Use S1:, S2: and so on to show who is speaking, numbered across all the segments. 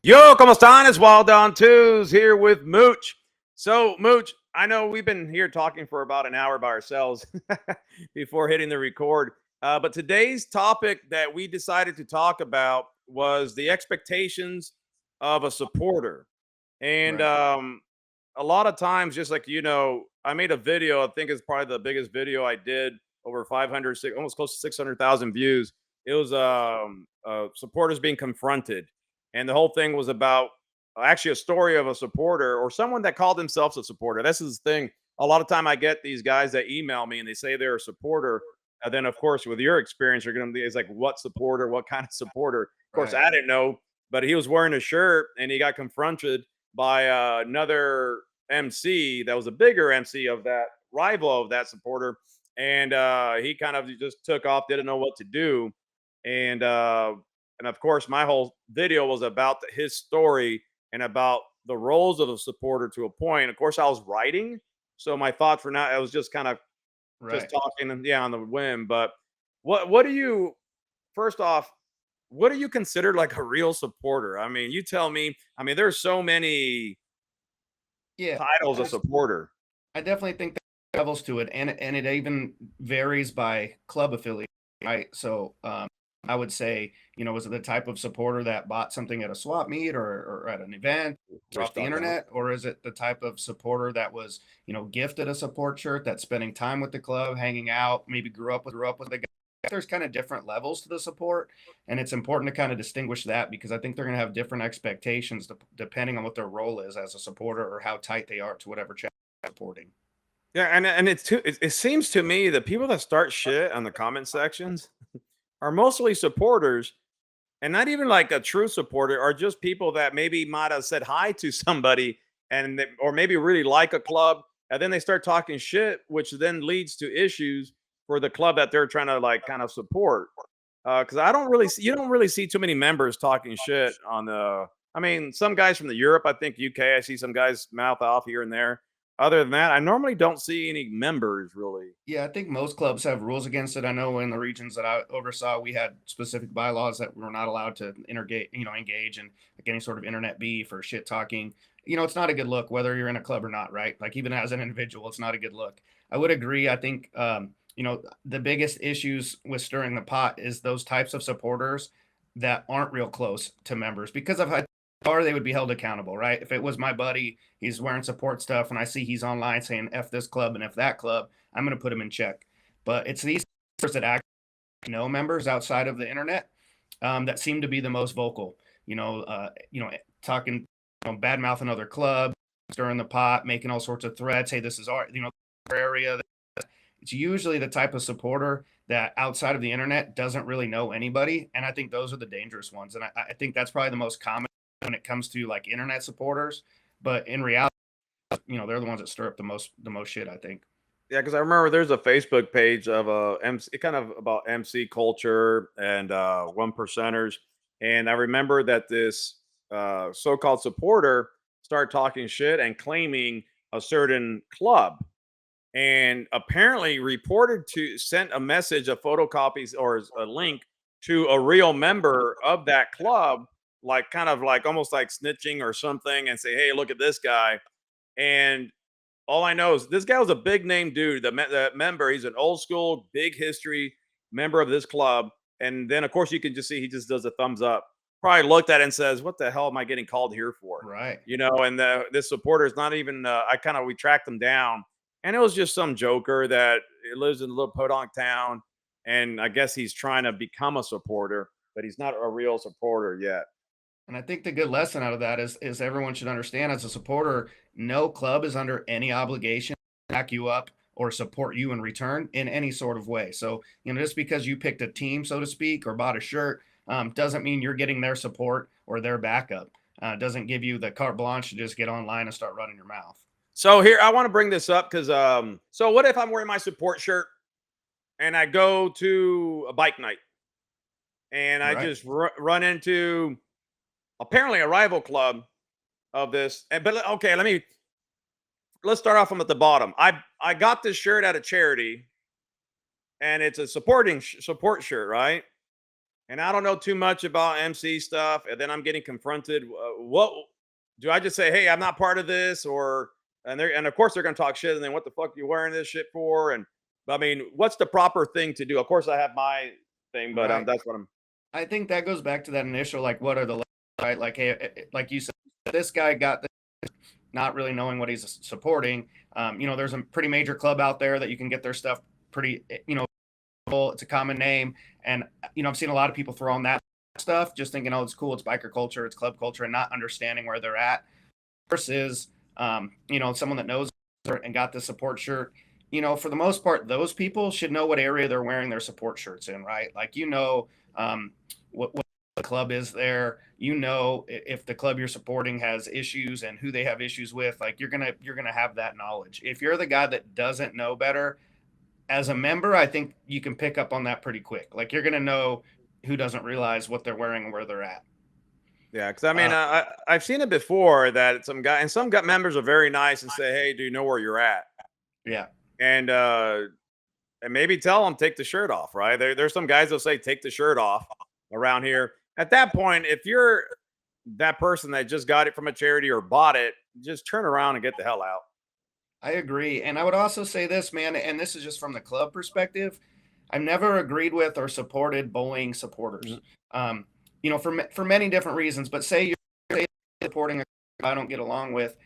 S1: Yo, ¿cómo están? It's WildOn2s here with Mooch. So, Mooch, I know we've been here talking for about an hour by ourselves before hitting the record. But today's topic that we decided to talk about was the expectations of a supporter. And
S2: Right.
S1: a lot of times, just like, I made a video, I think it's probably the biggest video I did, over 500, almost close to 600,000 views. It was supporters being confronted. And the whole thing was about actually a story of a supporter or someone that called themselves a supporter. This is the thing. A lot of time I get these guys that email me and they say they're a supporter. And then, of course, with your experience, you're going to be, it's like, what supporter? What kind of supporter? Of course,
S2: Right.
S1: I didn't know, but he was wearing a shirt and he got confronted by another MC that was a bigger MC of that rival of that supporter. And he kind of just took off, didn't know what to do. And and of course, my whole video was about his story and about the roles of a supporter to a point. Of course, I was writing, so my thoughts were not. I was just kind of just
S2: Right.
S1: talking, and yeah, on the whim. But what do you? First off, what do you consider like a real supporter? I mean, you tell me. I mean, there's so many
S2: Yeah.
S1: titles of
S2: There's
S1: supporter.
S2: I definitely think there's levels to it, and it even varies by club affiliate, right? So I would say, was it the type of supporter that bought something at a swap meet or at an event or
S1: We're
S2: off the
S1: stuck out.
S2: internet, or is it the type of supporter that was, gifted a support shirt, that's spending time with the club, hanging out, maybe grew up with the guy? There's kind of different levels to the support, and it's important to kind of distinguish that because I think they're going to have different expectations depending on what their role is as a supporter or how tight they are to whatever channel they're supporting.
S1: Yeah, and it's too. It seems to me that people that start shit on the comment sections are mostly supporters and not even like a true supporter, are just people that maybe might have said hi to somebody or maybe really like a club, and then they start talking shit, which then leads to issues for the club that they're trying to like kind of support. Because I don't really see, you don't really see too many members talking shit on the. I mean, some guys from the Europe, I think UK, I see some guys mouth off here and there. Other than that, I normally don't see any members really.
S2: Yeah, I think most clubs have rules against it. I know in the regions that I oversaw, we had specific bylaws that we're not allowed to engage in like any sort of internet beef or shit talking. It's not a good look whether you're in a club or not, right? Like even as an individual, it's not a good look. I would agree. I think the biggest issues with stirring the pot is those types of supporters that aren't real close to members because of how far they would be held accountable, right? If it was my buddy, he's wearing support stuff, and I see he's online saying "f this club" and "f that club," I'm going to put him in check. But it's these that actually know members outside of the internet that seem to be the most vocal. Talking, bad mouthing other clubs, stirring the pot, making all sorts of threats. Hey, this is our area. It's usually the type of supporter that outside of the internet doesn't really know anybody, and I think those are the dangerous ones. And I think that's probably the most common when it comes to like internet supporters. But in reality, they're the ones that stir up the most shit, I think.
S1: Yeah, because I remember there's a Facebook page of MC, kind of about MC culture and one percenters, and I remember that this so-called supporter started talking shit and claiming a certain club, and apparently reported to sent a message, a photocopies or a link to a real member of that club, like kind of like almost like snitching or something, and say, "Hey, look at this guy," and all I know is this guy was a big name dude. The member, he's an old school, big history member of this club. And then, of course, you can just see he just does a thumbs up. Probably looked at it and says, "What the hell am I getting called here for?"
S2: Right.
S1: And this supporter is not even. We tracked him down, and it was just some joker that lives in a little podunk town, and I guess he's trying to become a supporter, but he's not a real supporter yet.
S2: And I think the good lesson out of that is everyone should understand as a supporter, no club is under any obligation to back you up or support you in return in any sort of way. So, just because you picked a team, so to speak, or bought a shirt, doesn't mean you're getting their support or their backup. Doesn't give you the carte blanche to just get online and start running your mouth.
S1: So here, I want to bring this up because so what if I'm wearing my support shirt and I go to a bike night and I
S2: Right.
S1: just run into apparently a rival club of this. But okay, let's start off from at the bottom. I got this shirt at a charity, and it's a support shirt, right? and I don't know too much about MC stuff, and then I'm getting confronted. What do I just say? Hey, I'm not part of this, or and of course they're going to talk shit, and then what the fuck are you wearing this shit for? And I mean, what's the proper thing to do? Of course, I have my thing, but
S2: Right.
S1: that's what I'm.
S2: I think that goes back to that initial, like, what are the levels, right? Like, hey, like you said, this guy got this, not really knowing what he's supporting. There's a pretty major club out there that you can get their stuff pretty, it's a common name. And, I've seen a lot of people throw on that stuff, just thinking, oh, it's cool, it's biker culture, it's club culture, and not understanding where they're at. Versus, someone that knows and got the support shirt. For the most part, those people should know what area they're wearing their support shirts in, right? Like, what the club is there. If the club you're supporting has issues and who they have issues with. Like, you're gonna have that knowledge. If you're the guy that doesn't know better, as a member, I think you can pick up on that pretty quick. Like, you're gonna know who doesn't realize what they're wearing and where they're at.
S1: Yeah, because I mean,
S2: Uh,
S1: I've seen it before that some gut members are very nice and say, "Hey, do you know where you're at?"
S2: yeah,
S1: And maybe tell them take the shirt off. Right there's some guys that say take the shirt off around here. At that point, if you're that person that just got it from a charity or bought it, just turn around and get the hell out.
S2: I agree. And I would also say this, man, and this is just from the club perspective. I've never agreed with or supported bullying supporters.
S1: Mhm.
S2: For many different reasons. But say supporting a I don't get along with.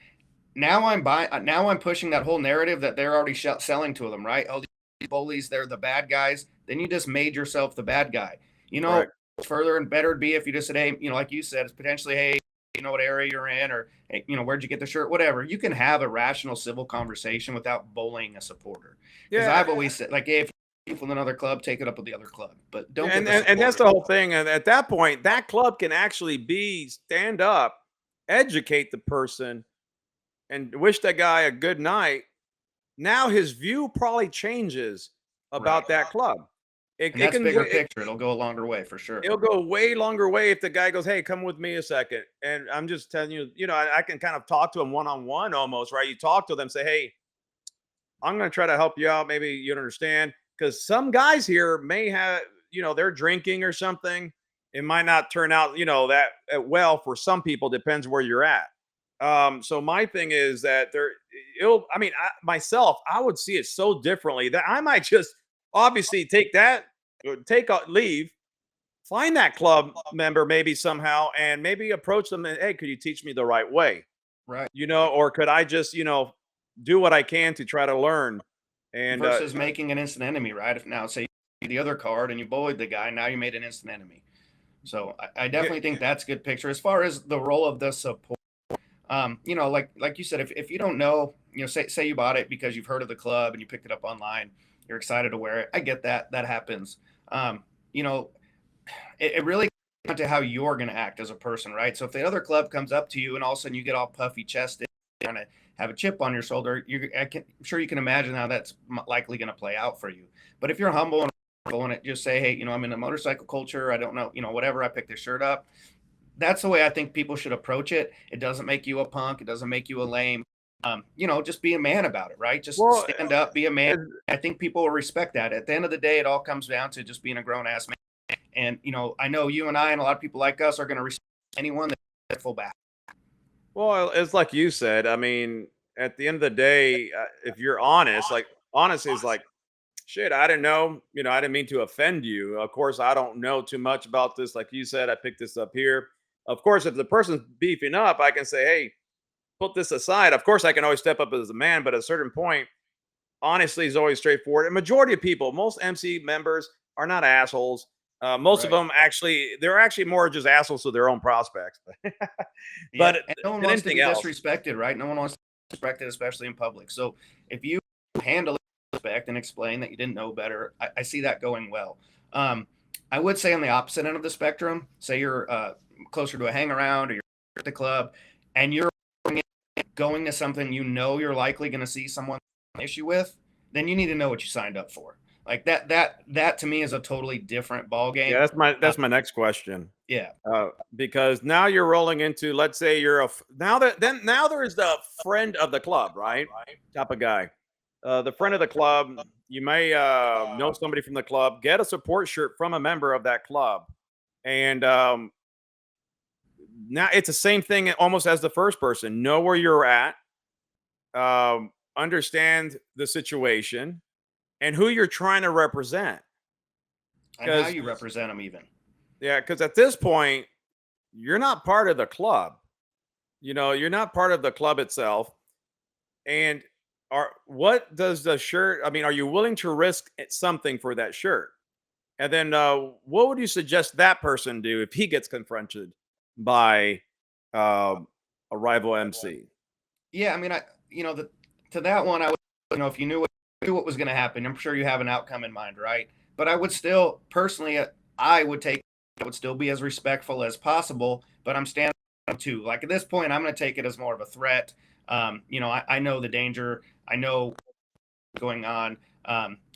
S2: Now I'm pushing that whole narrative that they're already selling to them, right? Oh, these bullies, they're the bad guys. Then you just made yourself the bad guy.
S1: Correct.
S2: Further and better would be if you just said, hey, like you said, it's potentially, hey, what area you're in, or hey, where'd you get the shirt, whatever. You can have a rational civil conversation without bullying a supporter. Because
S1: Yeah,
S2: I've always said, like, hey, if you're from another club, take it up with the other club, but don't get
S1: and
S2: the
S1: and that's
S2: supporter.
S1: the whole thing. And at that point, that club can actually be stand up, educate the person, and wish that guy a good night. Now his view probably changes
S2: Right.
S1: about that club.
S2: And
S1: It
S2: that's
S1: can
S2: bigger picture. It'll go a longer way for sure.
S1: it'll go a way longer way if the guy goes, "Hey, come with me a second." And I'm just telling you, I can kind of talk to him one on one almost, right? You talk to them, say, "Hey, I'm going to try to help you out. Maybe you don't understand." Because some guys here may have, they're drinking or something. It might not turn out, that well for some people. Depends where you're at. So my thing is that I mean, myself, I would see it so differently that I might just obviously take a leave, find that club member maybe somehow, and maybe approach them and, hey, could you teach me the right way?
S2: Right.
S1: Or could I just, do what I can to try to learn? And
S2: Versus making an instant enemy, right? If now say the other card and you bullied the guy, now you made an instant enemy. So I
S1: yeah,
S2: definitely think that's a good picture. As far as the role of the support, like you said, if you don't know, say you bought it because you've heard of the club and you picked it up online, you're excited to wear it. I get that happens. Um, you know, it really comes down to how you're going to act as a person, right? So if the other club comes up to you and all of a sudden you get all puffy chested, kind of have a chip on your shoulder, I'm sure you can imagine how that's likely going to play out for you. But if you're humble and it, just say, hey, I'm in a motorcycle culture. I don't know, whatever. I picked this shirt up. That's the way I think people should approach it. It doesn't make you a punk. It doesn't make you a lame. Just be a man about it, right? Just
S1: well,
S2: stand up, be a man.
S1: as,
S2: I think people will respect that. At the end of the day, it all comes down to just being a grown ass man. And I know you and I and a lot of people like us are going to respect anyone that's full back.
S1: well, it's like you said. I mean, at the end of the day, if you're honest, like honesty is like, shit, I didn't know. I didn't mean to offend you. Of course, I don't know too much about this. Like you said, I picked this up here. Of course, if the person's beefing up, I can say, hey, put this aside. Of course, I can always step up as a man, but at a certain point, honesty is always straightforward. A majority of people, most MC members are not assholes. Most of
S2: Right.
S1: them they're actually more just assholes to their own prospects.
S2: Yeah.
S1: But
S2: And no one
S1: than
S2: wants to
S1: anything
S2: be
S1: else,
S2: disrespected, right? No one wants to be disrespected, especially in public. So if you handle it with respect and explain that you didn't know better, I see that going well. Um, I would say on the opposite end of the spectrum, say you're closer to a hang around or you're at the club and you're going to something you're likely going to see someone issue with, then you need to know what you signed up for. Like that to me is a totally different ball
S1: yeah,
S2: game.
S1: that's my next question.
S2: Yeah,
S1: Because now you're rolling into, let's say you're now there's the friend of the club, right? Type of guy. The friend of the club, you may know somebody from the club, get a support shirt from a member of that club. And now it's the same thing almost as the first person. Know where you're at, understand the situation, and who you're trying to represent.
S2: And how
S1: Because
S2: you represent them, even.
S1: yeah, because at this point, you're not part of the club. You're not part of the club itself. And what does the shirt? I mean, are you willing to risk something for that shirt? And then, what would you suggest that person do if he gets confronted by uh, a rival MC?
S2: Yeah, I mean, to that one, I would, if you knew what was going to happen, I'm sure you have an outcome in mind, right? But I would still, personally, I would still be as respectful as possible, but I'm standing too. Like at this point, I'm going to take it as more of a threat. I know the danger. I know what's going on.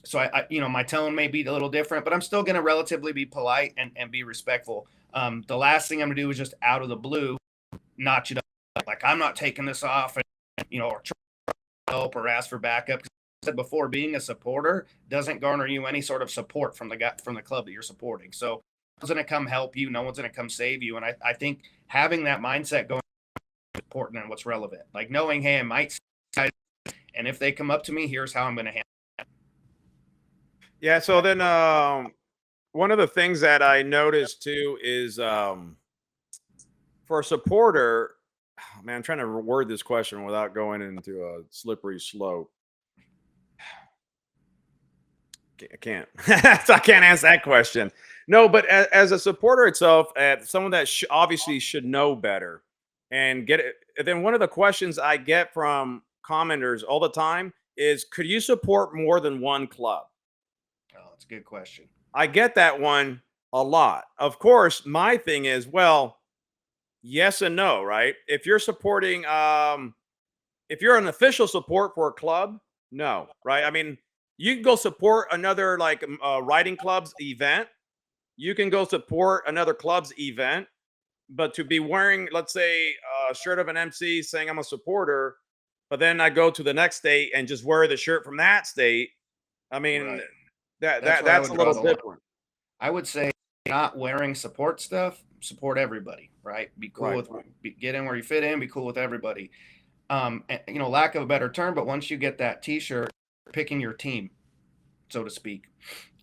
S2: So my tone may be a little different, but I'm still going to relatively be polite and be respectful. The last thing I'm going to do is just out of the blue, notch it up. Like I'm not taking this off, and or try to help or ask for backup. Because I said before, being a supporter doesn't garner you any sort of support from the club that you're supporting. So no one's going to come help you. No one's going to come save you. And I think having that mindset going is important and what's relevant. Like knowing, hey, I might, and if they come up to me, here's how I'm going to handle it.
S1: Yeah. So then, one of the things that I noticed too is for a supporter. Man, I'm trying to word this question without going into a slippery slope. I can't. So I can't answer that question. No, but as a supporter itself, someone that obviously should know better and get it. Then one of the questions I get from commenters all the time is, could you support more than one club?
S2: Oh, that's a good question.
S1: I get that one a lot. Of course, my thing is, well, yes and no, right? If you're supporting, if you're an official support for a club, no, right? I mean, you can go support another like riding club's event. You can go support another club's event, but to be wearing, let's say, a shirt of an MC saying I'm a supporter, but then I go to the next state and just wear the shirt from that state. I mean,
S2: Right.
S1: that
S2: That's
S1: that
S2: where I
S1: that's
S2: would
S1: a
S2: draw
S1: little
S2: the line.
S1: different,
S2: I would say not wearing support stuff, support everybody, right? Be cool
S1: right?
S2: with, get in where you fit in, be cool with everybody. And, lack of a better term, but once you get that T-shirt, picking your team, so to speak,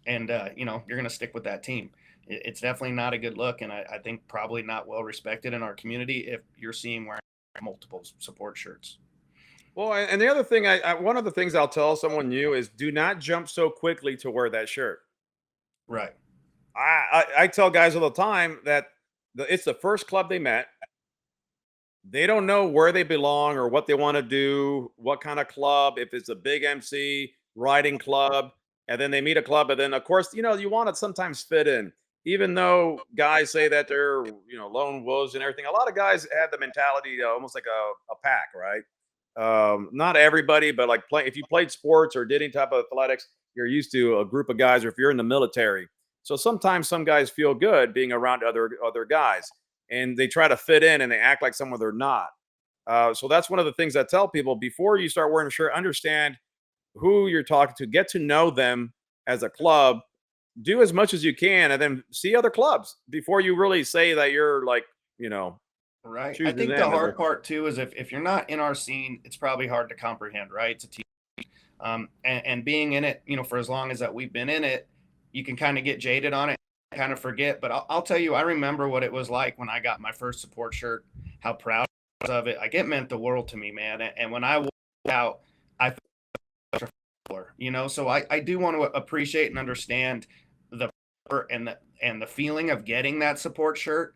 S2: and you're going to stick with that team. It's definitely not a good look, and I think probably not well respected in our community if you're seeing wearing multiple support shirts.
S1: Well, and the other thing, one of the things I'll tell someone new is do not jump so quickly to wear that shirt.
S2: Right.
S1: I tell guys all the time that it's the first club they met. They don't know where they belong or what they want to do, what kind of club, if it's a big MC, riding club, and then they meet a club. And then, of course, you want to sometimes fit in, even though guys say that they're, lone wolves and everything. A lot of guys have the mentality almost like a pack, right? Not everybody, but like if you played sports or did any type of athletics, you're used to a group of guys, or if you're in the military. So sometimes some guys feel good being around other guys, and they try to fit in and they act like someone they're not. So that's one of the things I tell people before you start wearing a shirt. Understand who you're talking to, get to know them as a club, do as much as you can, and then see other clubs before you really say that you're like, you know,
S2: Right. I
S1: choosing
S2: think the
S1: them as a
S2: hard part too is if you're not in our scene, it's probably hard to comprehend, right? It's a team. And being in it, for as long as that we've been in it, you can kind of get jaded on it, kind of forget. But I'll tell you, I remember what it was like when I got my first support shirt, how proud I was of it. Like it meant the world to me, man. And when I walked out, I felt, so I do want to appreciate and understand the and the feeling of getting that support shirt.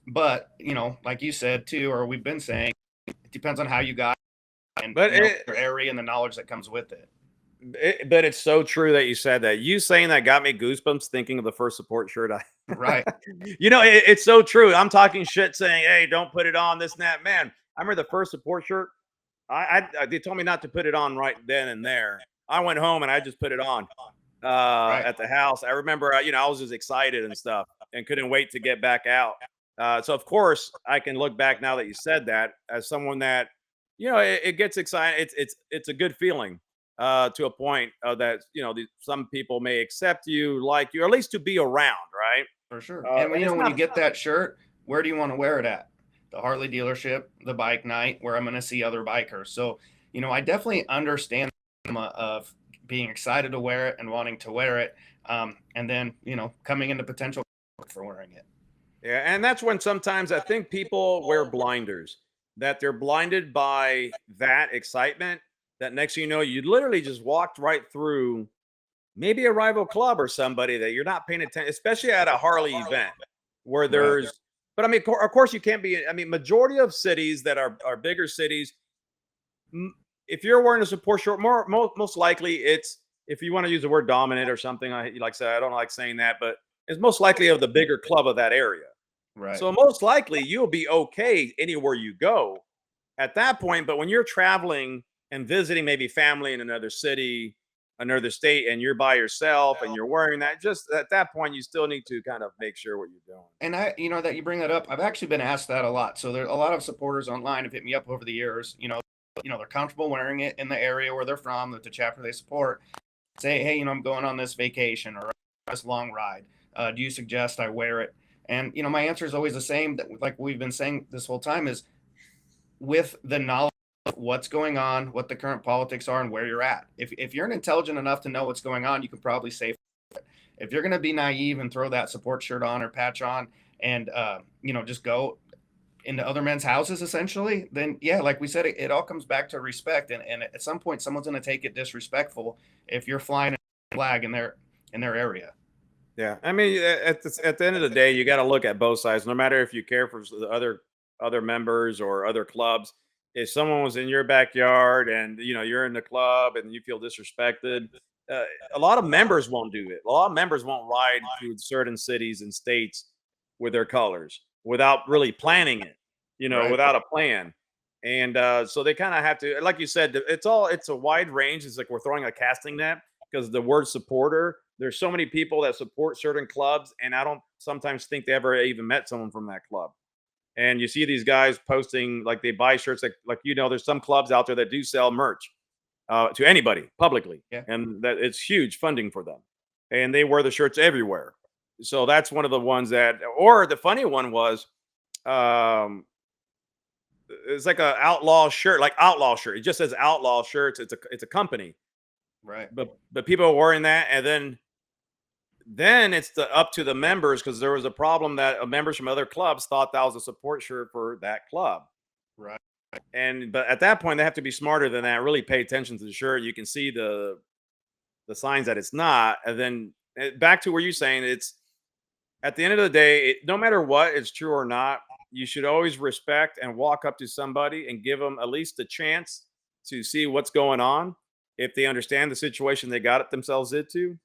S2: But like you said too, or we've been saying, it depends on how you got it and
S1: but
S2: your area and the knowledge that comes with it.
S1: but it's so true that you said that. You saying that got me goosebumps thinking of the first support shirt I
S2: Right.
S1: it's so true. I'm talking shit saying, "Hey, don't put it on this and that." Man, I remember the first support shirt. They told me not to put it on right then and there. I went home and I just put it on
S2: Right.
S1: at the house. I remember, I was just excited and stuff and couldn't wait to get back out. So of course, I can look back now that you said that as someone that, it gets excited. It's a good feeling to a point that some people may accept you, like you, or at least to be around, right?
S2: For sure. And
S1: And it's
S2: when you
S1: not.
S2: get that shirt, where do you want to wear it at? The Harley dealership, the bike night, where I'm going to see other bikers. So, I definitely understand of being excited to wear it and wanting to wear it. And then, coming into potential for wearing it.
S1: Yeah, and that's when sometimes I think people wear blinders, that they're blinded by that excitement. That next thing you know, you literally just walked right through maybe a rival club or somebody that you're not paying attention, especially at a Harley event where
S2: Right.
S1: there's. But I mean, of course, you can't be. I mean, majority of cities that are bigger cities, if you're wearing a support shirt, most likely it's, if you want to use the word dominant or something. Like I said, I don't like saying that, but it's most likely of the bigger club of that area.
S2: Right.
S1: So most likely you'll be okay anywhere you go at that point. But when you're traveling and visiting maybe family in another city, another state, and you're by yourself and you're wearing that, just at that point, you still need to kind of make sure what you're doing.
S2: And that you bring that up, I've actually been asked that a lot. So there a lot of supporters online have hit me up over the years. They're comfortable wearing it in the area where they're from, the chapter they support. Say, hey, I'm going on this vacation or this long ride. Do you suggest I wear it? And my answer is always the same. That, like we've been saying this whole time, is with the knowledge of what's going on, what the current politics are, and where you're at. If you're intelligent enough to know what's going on, you can probably say. If you're going to be naive and throw that support shirt on or patch on and just go into other men's houses essentially, then yeah, like we said, it all comes back to respect. And at some point, someone's going to take it disrespectful if you're flying a flag in their area.
S1: Yeah, I mean, at the end of the day, you got to look at both sides. No matter if you care for the other members or other clubs, if someone was in your backyard and you're in the club and you feel disrespected, uh, a lot of members won't do it. A lot of members won't ride through certain cities and states with their colors without really planning it.
S2: Right.
S1: Without a plan. And so they kind of have to, like you said, it's a wide range. It's like we're throwing a casting net because the word supporter, there's so many people that support certain clubs, and I don't sometimes think they ever even met someone from that club. And you see these guys posting like they buy shirts, like there's some clubs out there that do sell merch to anybody publicly,
S2: Yeah.
S1: and that it's huge funding for them, and they wear the shirts everywhere. So that's one of the ones that, or the funny one was, um, it's like a outlaw shirt, like outlaw shirt. It just says outlaw shirts. It's a company,
S2: Right.
S1: but people are wearing that, and then it's up to the members, because there was a problem that members from other clubs thought that was a support shirt for that club.
S2: Right.
S1: But at that point, they have to be smarter than that. Really pay attention to the shirt. You can see the signs that it's not, and then back to where you're saying it's, at the end of the day, no matter what is true or not, you should always respect and walk up to somebody and give them at least a chance to see what's going on. If they understand the situation they got it themselves into,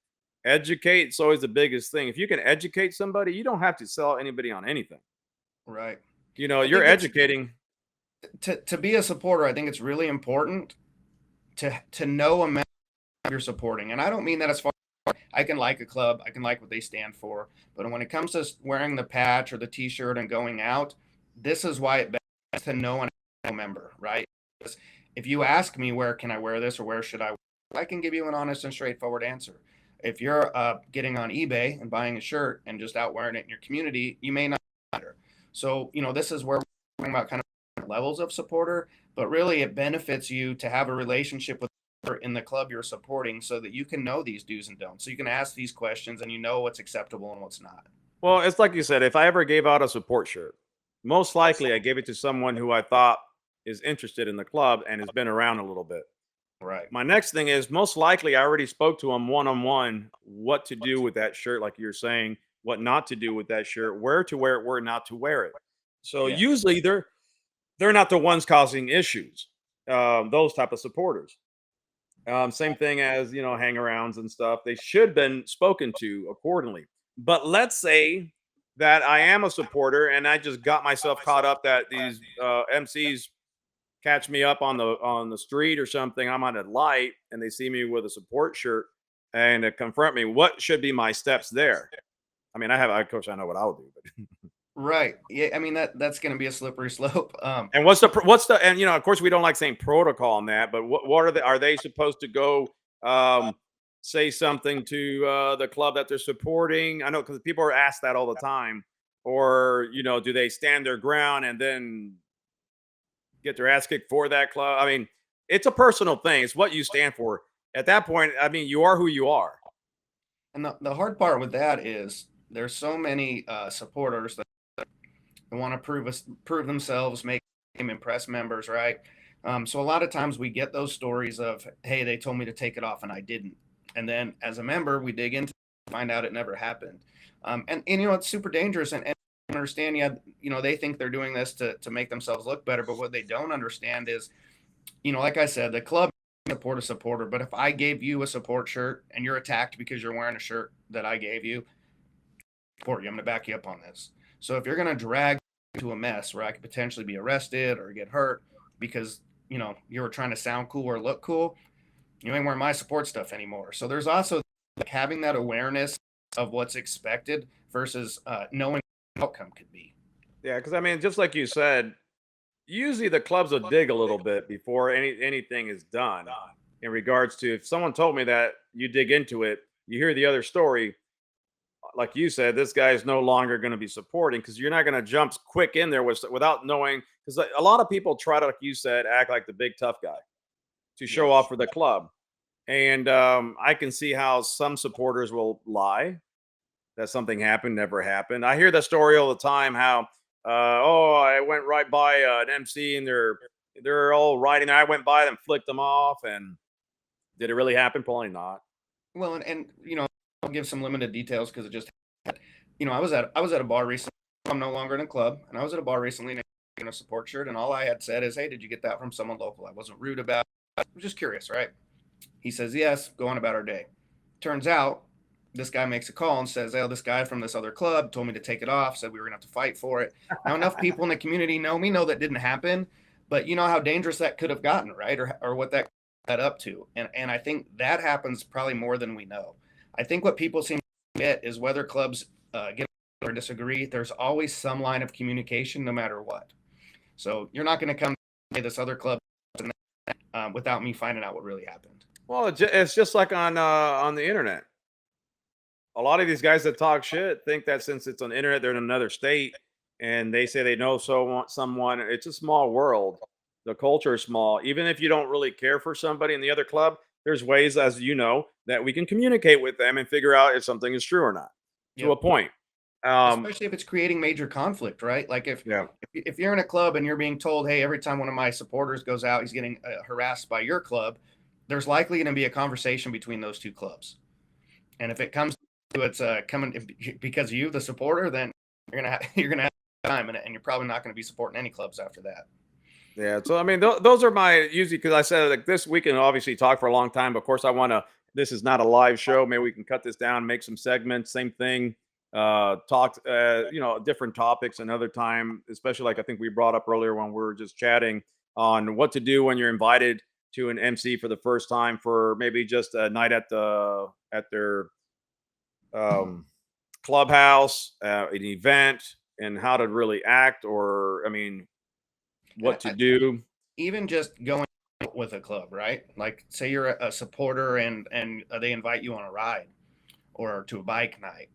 S1: educate. It's always the biggest thing. If you can educate somebody, you don't have to sell anybody on anything.
S2: Right.
S1: You're educating.
S2: To be a supporter, I think it's really important to know a member you're supporting. And I don't mean that as far as I can like a club, I can like what they stand for. But when it comes to wearing the patch or the t-shirt and going out, this is why it best to know a member, right? Because if you ask me, where can I wear this or where should I can give you an honest and straightforward answer. If you're getting on eBay and buying a shirt and just out wearing it in your community, you may not matter. So, this is where we're talking about kind of levels of supporter, but really it benefits you to have a relationship with in the club you're supporting so that you can know these do's and don'ts. So you can ask these questions and you know what's acceptable and what's not.
S1: Well, it's like you said, if I ever gave out a support shirt, most likely I gave it to someone who I thought is interested in the club and has been around a little bit.
S2: Right.
S1: My next thing is, most likely I already spoke to them one-on-one what to do with that shirt, like you're saying, what not to do with that shirt, where to wear it, where not to wear it. So
S2: Yeah.
S1: usually they're not the ones causing issues. Those type of supporters. Same thing as hang-arounds and stuff. They should have been spoken to accordingly. But let's say that I am a supporter and I just got myself caught up that these MCs catch me up on the street or something. I'm on a light and they see me with a support shirt and confront me. What should be my steps there? I mean, of course, I know what I'll do. But
S2: Right. Yeah. I mean, that's going to be a slippery slope.
S1: and and of course we don't like saying protocol on that, but what are they supposed to go say something to the club that they're supporting? I know because people are asked that all the time. Or, do they stand their ground and then get their ass kicked for that club? I mean, it's a personal thing. It's what you stand for. At that point, I mean, you are who you are.
S2: And the hard part with that is there's so many supporters that want to prove themselves, make impress members, right? So a lot of times we get those stories of, hey, they told me to take it off and I didn't. And then as a member, we dig into it, find out it never happened. And it's super dangerous. And understand, they think they're doing this to make themselves look better. But what they don't understand is, like I said, the club support a supporter. But if I gave you a support shirt and you're attacked because you're wearing a shirt that I gave you, support you. I'm going to back you up on this. So if you're going to drag to a mess where I could potentially be arrested or get hurt because you were trying to sound cool or look cool, you ain't wearing my support stuff anymore. So there's also like having that awareness of what's expected versus knowing what the outcome could be.
S1: Yeah, because I mean, just like you said, usually the clubs will dig a little bit before anything is done. In regards to, if someone told me that, you dig into it, you hear the other story. Like you said, this guy is no longer going to be supporting, because you're not going to jump quick in there without knowing. Because a lot of people try to, like you said, act like the big tough guy to show off for the club. And I can see how some supporters will lie that something happened, never happened. I hear that story all the time. How, I went right by an MC and they're all riding. I went by them, flicked them off, and did it really happen? Probably not.
S2: Well, and I'll give some limited details because it just, I was at a bar recently. I'm no longer in a club, and I was at a bar recently in a support shirt, and all I had said is, "Hey, did you get that from someone local?" I wasn't rude about it. I was just curious, right? He says, "Yes." Go on about our day. Turns out, this guy makes a call and says, "Oh, this guy from this other club told me to take it off. Said we were gonna have to fight for it." Now, enough people in the community know that didn't happen, but you know how dangerous that could have gotten, right? Or what that led up to, and I think that happens probably more than we know. I think what people seem to forget is whether clubs get or disagree, there's always some line of communication, no matter what. So you're not going to come to this other club without me finding out what really happened.
S1: Well, it's just like on the internet. A lot of these guys that talk shit think that since it's on the internet, they're in another state, and they say they know someone. It's a small world. The culture is small. Even if you don't really care for somebody in the other club, there's ways, as you know, that we can communicate with them and figure out if something is true or not. To a point.
S2: Especially if it's creating major conflict, right? Like if you're in a club and you're being told, "Hey, every time one of my supporters goes out, he's getting harassed by your club," there's likely going to be a conversation between those two clubs. And if it comes to it's coming because of you, the supporter, then you're gonna have time, and you're probably not going to be supporting any clubs after that.
S1: Yeah, so I mean, those are my usually, because I said like this we can obviously talk for a long time. But of course, I want to. This is not a live show. Maybe we can cut this down, make some segments. Same thing. Talk, different topics another time. Especially like I think we brought up earlier when we were just chatting on what to do when you're invited to an MC for the first time for maybe just a night at their clubhouse, an event, and how to really act, or I mean, what to do.
S2: Even just going with a club, right? Like say you're a supporter and they invite you on a ride or to a bike night.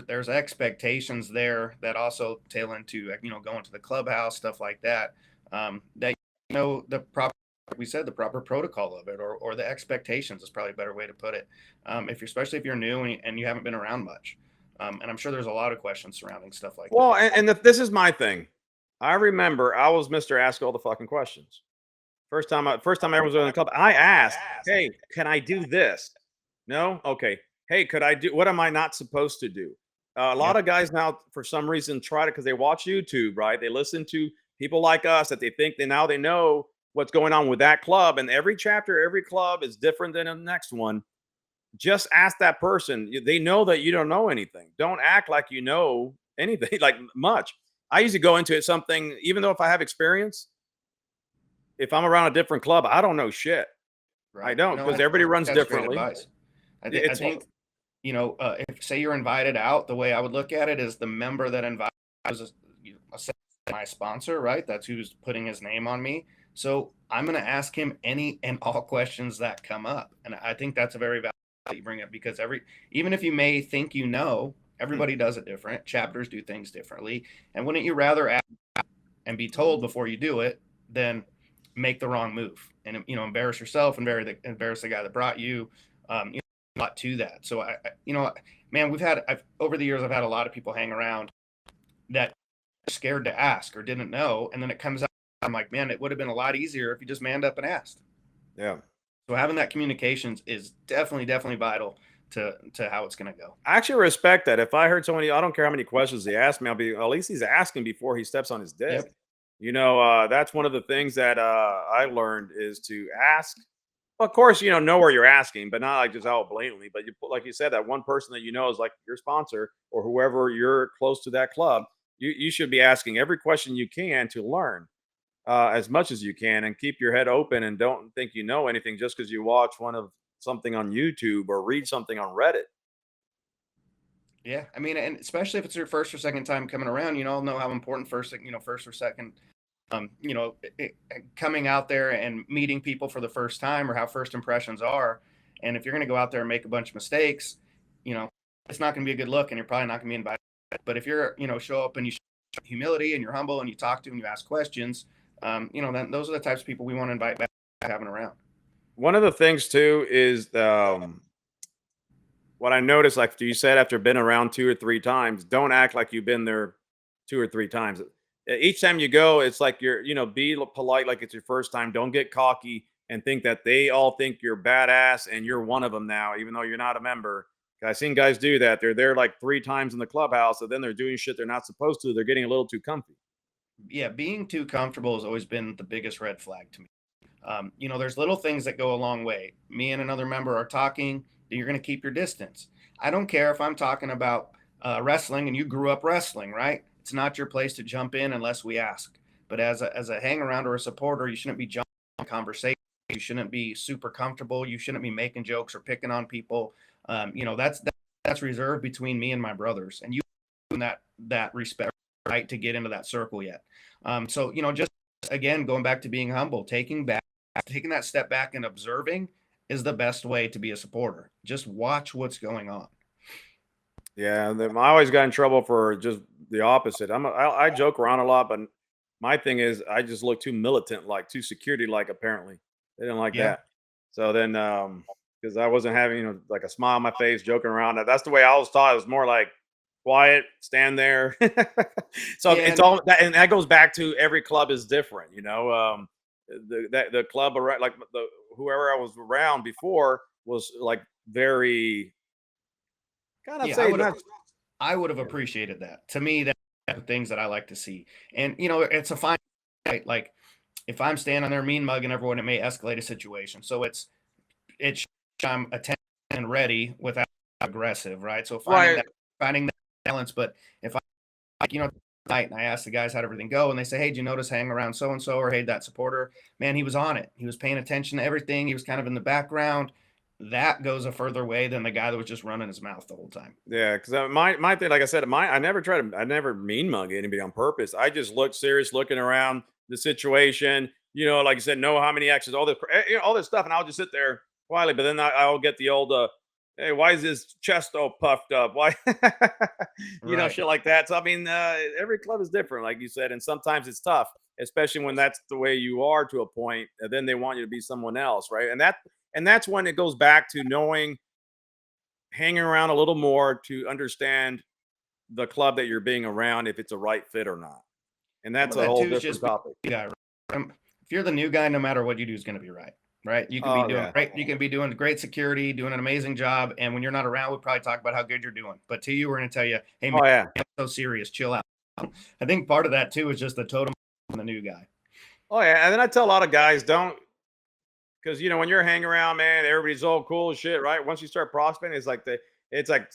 S2: There's expectations there that also tail into going to the clubhouse, stuff like that. That the proper, like we said, the proper protocol of it, or the expectations is probably a better way to put it. Especially if you're new and you haven't been around much. And I'm sure there's a lot of questions surrounding stuff like that.
S1: Well, and this is my thing. I remember I was Mr. Ask all the fucking questions. First time I was in the club, I asked, "Hey, can I do this?" No? Okay. Hey, could I do, what am I not supposed to do? A lot of guys now, for some reason, try to, because they watch YouTube, right? They listen to people like us that they think they know what's going on with that club. And every chapter, every club is different than the next one. Just ask that person. They know that you don't know anything. Don't act like you know anything, like much. I usually go into it something, even though if I have experience, if I'm around a different club, I don't know shit.
S2: Right.
S1: I don't, because everybody runs differently.
S2: I think if say you're invited out, the way I would look at it is the member that invited is my sponsor, right? That's who's putting his name on me. So I'm going to ask him any and all questions that come up, and I think that's a very valid that you bring up, because even if you may think you know, everybody does it different. Chapters do things differently. And wouldn't you rather ask and be told before you do it than make the wrong move and, embarrass yourself and embarrass the guy that brought you? A lot to that. So man, over the years, I've had a lot of people hang around that are scared to ask or didn't know. And then it comes out, I'm like, man, it would have been a lot easier if you just manned up and asked.
S1: Yeah.
S2: So having that communications is definitely vital to how it's going to go.
S1: I actually respect that. If I heard somebody, I don't care how many questions they ask me, I'll be, at least he's asking before he steps on his disc.
S2: Yep.
S1: That's one of the things that I learned is to ask. Of course, know where you're asking, but not like just out blatantly. But you put, like you said, that one person that is like your sponsor or whoever you're close to that club. You should be asking every question you can to learn as much as you can, and keep your head open, and don't think you know anything just because you watch something on YouTube or read something on Reddit.
S2: Yeah, I mean, and especially if it's your first or second time coming around, all know how important first or second, coming out there and meeting people for the first time, or how first impressions are. And if you're going to go out there and make a bunch of mistakes, it's not going to be a good look, and you're probably not going to be invited. But if you're, show up and you show humility and you're humble and you talk to and you ask questions, then those are the types of people we want to invite back, having around.
S1: One of the things too is what I noticed, like you said, after been around 2 or 3 times, don't act like you've been there 2 or 3 times. Each time you go, it's like be polite, like it's your first time. Don't get cocky and think that they all think you're badass and you're one of them now, even though you're not a member. I've seen guys do that. They're there like 3 times in the clubhouse, and then they're doing shit they're not supposed to. They're getting a little too comfy.
S2: Yeah, being too comfortable has always been the biggest red flag to me. There's little things that go a long way. Me and another member are talking, you're going to keep your distance. I don't care if I'm talking about wrestling and you grew up wrestling, right? It's not your place to jump in unless we ask. But as a hang around or a supporter, you shouldn't be jumping in conversation. You shouldn't be super comfortable. You shouldn't be making jokes or picking on people. That's reserved between me and my brothers, and you that respect, right, to get into that circle yet. So just again, going back to being humble, taking that step back and observing is the best way to be a supporter. Just watch what's going on.
S1: Yeah, I always got in trouble for just the opposite. I joke around a lot, but my thing is I just look too militant, like too security like. Apparently, they didn't like
S2: Yeah.
S1: that. So then, because I wasn't having like a smile on my face, joking around. That's the way I was taught. It was more like quiet, stand there. So
S2: Yeah,
S1: it's all that, and that goes back to every club is different. The club around, like whoever I was around before was like very kind of say not.
S2: I would have appreciated that. To me, that's the things that I like to see. And it's a fine, right? Like if I'm standing there mean mugging everyone, it may escalate a situation. So it's I'm attentive and ready without aggressive, right? So finding that balance. But if I night and I ask the guys how'd everything go, and they say, hey, did you notice hang around so and so, or hey, that supporter, man, he was on it. He was paying attention to everything. He was kind of in the background. That goes a further way than the guy that was just running his mouth the whole time.
S1: Yeah, because my thing, like I said, I never mean mug anybody on purpose. I just look serious, looking around the situation. Like I said, know how many X's, all this stuff, and I'll just sit there quietly. But then I'll get the old, hey, why is his chest all puffed up? Why,
S2: Right.
S1: shit like that. So I mean, every club is different, like you said, and sometimes it's tough, especially when that's the way you are to a point, and then they want you to be someone else, right? And that's when it goes back to knowing, hanging around a little more to understand the club that you're being around, if it's a right fit or not. And
S2: Some
S1: that's
S2: of
S1: a
S2: that
S1: whole
S2: too is
S1: different
S2: just
S1: topic.
S2: guy. If you're the new guy, no matter what you do is going to be right. Right. You can be
S1: Oh
S2: doing
S1: yeah.
S2: great. You can be doing great security, doing an amazing job. And when you're not around, we'll probably talk about how good you're doing. But to you, we're going to tell you, hey, man,
S1: Oh yeah.
S2: I'm so serious. Chill out. I think part of that too is just the totem on the new guy.
S1: Oh yeah. And then I tell a lot of guys, don't, because when you're hanging around, man, everybody's all cool as shit, right? Once you start prospecting, it's like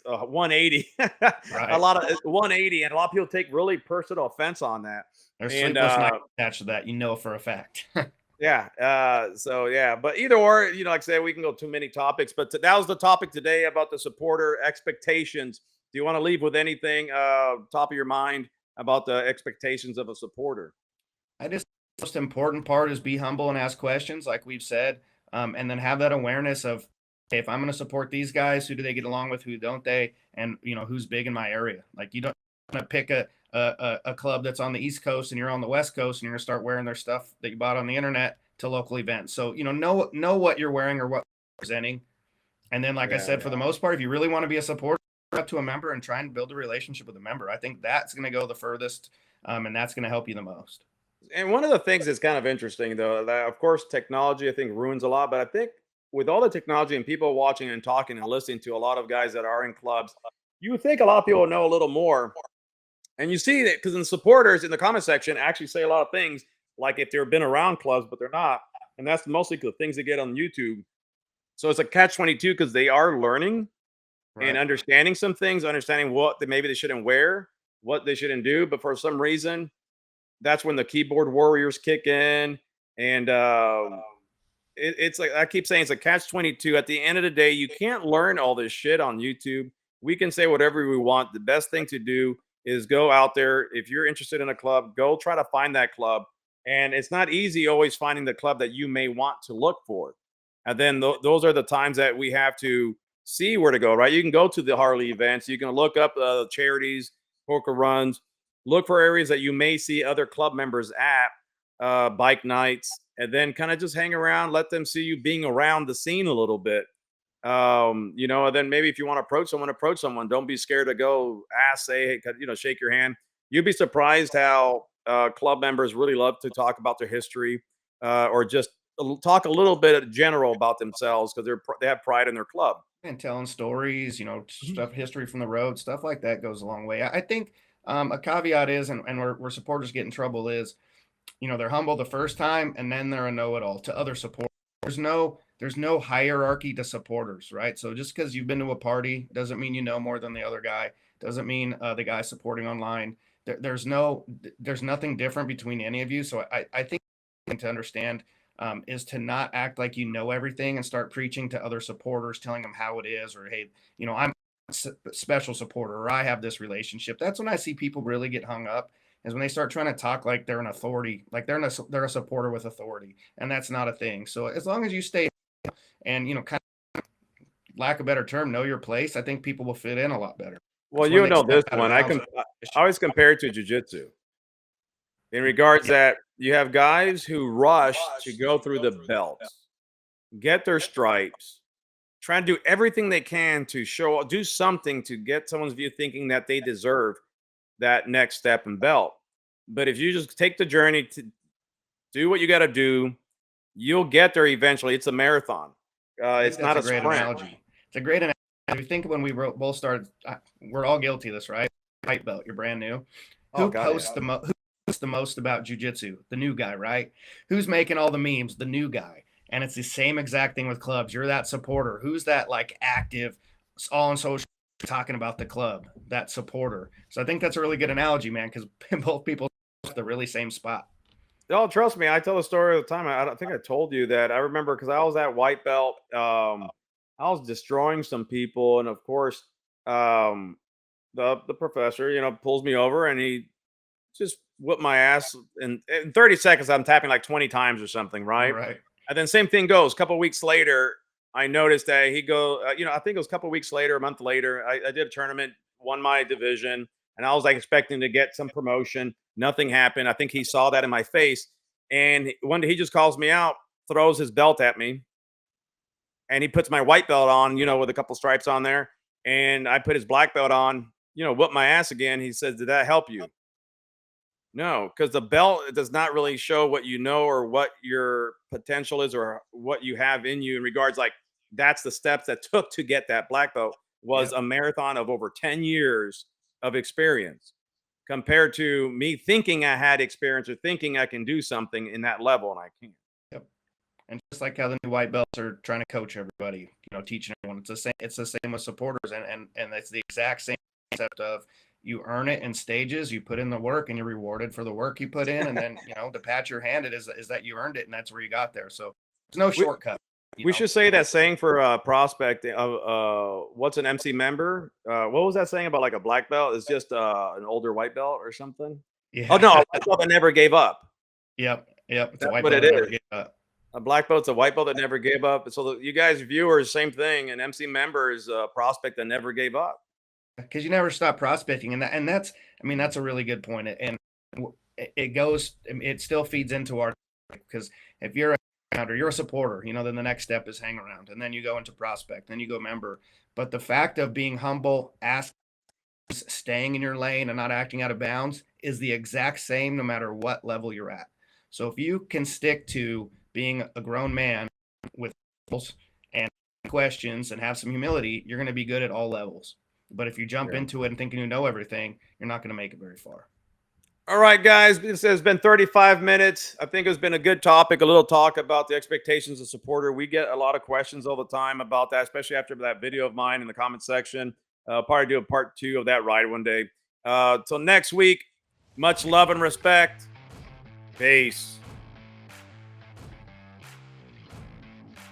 S1: 180, a
S2: Right.
S1: lot of 180, and a lot of people take really personal offense on that.
S2: There's
S1: And
S2: sleepless nights attached to that, for a fact.
S1: yeah. So yeah, but either or, like I say, we can go too many topics, but that was the topic today about the supporter expectations. Do you want to leave with anything top of your mind about the expectations of a supporter?
S2: I just the most important part is be humble and ask questions, like we've said, and then have that awareness of if I'm going to support these guys, who do they get along with, who don't they, and who's big in my area. Like, you don't want to pick a club that's on the East Coast and you're on the West Coast and you're going to start wearing their stuff that you bought on the internet to local events. So know what you're wearing or what you're presenting. And then, like I said, for the most part, if you really want to be a supporter, up to a member and try and build a relationship with a member. I think that's going to go the furthest, and that's going to help you the most.
S1: And one of the things that's kind of interesting, though, that of course technology I think ruins a lot, but I think with all the technology and people watching and talking and listening to a lot of guys that are in clubs, you would think a lot of people know a little more. And you see that because the supporters in the comment section actually say a lot of things like if they've been around clubs, but they're not. And that's mostly the things they get on YouTube. So it's a catch-22 because they are learning and understanding some things, understanding what maybe they shouldn't wear, what they shouldn't do. But for some reason, that's when the keyboard warriors kick in. And it's like I keep saying, it's a catch-22. At the end of the day, you can't learn all this shit on YouTube. We can say whatever we want. The best thing to do is go out there. If you're interested in a club, go try to find that club. And it's not easy always finding the club that you may want to look for. And then those are the times that we have to see where to go, right? You can go to the Harley events. You can look up charities, poker runs, look for areas that you may see other club members at, bike nights, and then kind of just hang around, let them see you being around the scene a little bit. And then maybe if you want to approach someone. Don't be scared to go ask, say, hey, shake your hand. You'd be surprised how club members really love to talk about their history, or just talk a little bit general about themselves because they have pride in their club
S2: and telling stories, stuff, history from the road, stuff like that goes a long way. I think a caveat is, and where supporters get in trouble is, they're humble the first time and then they're a know-it-all to other supporters. There's no hierarchy to supporters, right? So just because you've been to a party doesn't mean you know more than the other guy. Doesn't mean the guy supporting online. There's nothing different between any of you. So I think to understand is to not act like you know everything and start preaching to other supporters, telling them how it is, or hey, I'm a special supporter, or I have this relationship. That's when I see people really get hung up, is when they start trying to talk like they're an authority, like they're a supporter with authority, and that's not a thing. So as long as you stay and kind of, lack of a better term, know your place, I think people will fit in a lot better.
S1: Well, this one I always compare it to jiu-jitsu in regards that you have guys who rush to go through the belts, get their stripes, try to do everything they can to do something to get someone's view, thinking that they deserve that next step and belt. But if you just take the journey to do what you got to do, you'll get there eventually. It's a marathon. It's not a sprint.
S2: Analogy. It's a great analogy. If you think when we both started, we're all guilty of this, right? White belt, you're brand new. Who posts the most about jiu-jitsu? The new guy, right? Who's making all the memes? The new guy. And it's the same exact thing with clubs. You're that supporter. Who's that like active, all on social, talking about the club, that supporter? So I think that's a really good analogy, man, because both people are at the really same spot.
S1: Oh, trust me, I tell the story all the time. I don't think I told you that. I remember because I was at white belt. I was destroying some people, and of course, the professor, pulls me over and he just whipped my ass. In 30 seconds, I'm tapping like 20 times or something, right?
S2: Right.
S1: And then same thing goes. A couple weeks later, I noticed that he I think it was a couple weeks later, a month later, I did a tournament, won my division, and I was like expecting to get some promotion. Nothing happened. I think he saw that in my face. And one day he just calls me out, throws his belt at me, and he puts my white belt on, with a couple stripes on there. And I put his black belt on, whip my ass again. He says, "Did that help you?" No, because the belt does not really show what you know or what your potential is or what you have in you in regards like that's the steps that took to get that black belt was a marathon of over 10 years of experience compared to me thinking I had experience or thinking I can do something in that level and I can't.
S2: Yep. And just like how the new white belts are trying to coach everybody, teaching everyone, it's the same with supporters, and it's the exact same concept of you earn it in stages, you put in the work and you're rewarded for the work you put in. And then, to pat your hand, it is that you earned it. And that's where you got there. So there's no shortcut.
S1: We should say that saying for prospect of what's an MC member? What was that saying about like a black belt? It's just an older white belt or something?
S2: Yeah.
S1: Oh no, a white belt that never gave up.
S2: Yep. It's
S1: That's what it is. A black belt's a white belt that never gave up. So you guys viewers, same thing. An MC member is a prospect that never gave up.
S2: Because you never stop prospecting, and that's, I mean, that's a really good point, and it goes, it still feeds into our, because if you're or you're a supporter, you know, then the next step is hang around, and then you go into prospect, then you go member. But the fact of being humble, ask, staying in your lane and not acting out of bounds is the exact same no matter what level you're at. So if you can stick to being a grown man with and questions and have some humility, you're going to be good at all levels. But if you jump into it and thinking you know everything, you're not going to make it very far.
S1: All right, guys, this has been 35 minutes. I think it's been a good topic, a little talk about the expectations of supporter. We get a lot of questions all the time about that, especially after that video of mine in the comment section. Probably do a part 2 of that ride one day. Till next week, much love and respect. Peace.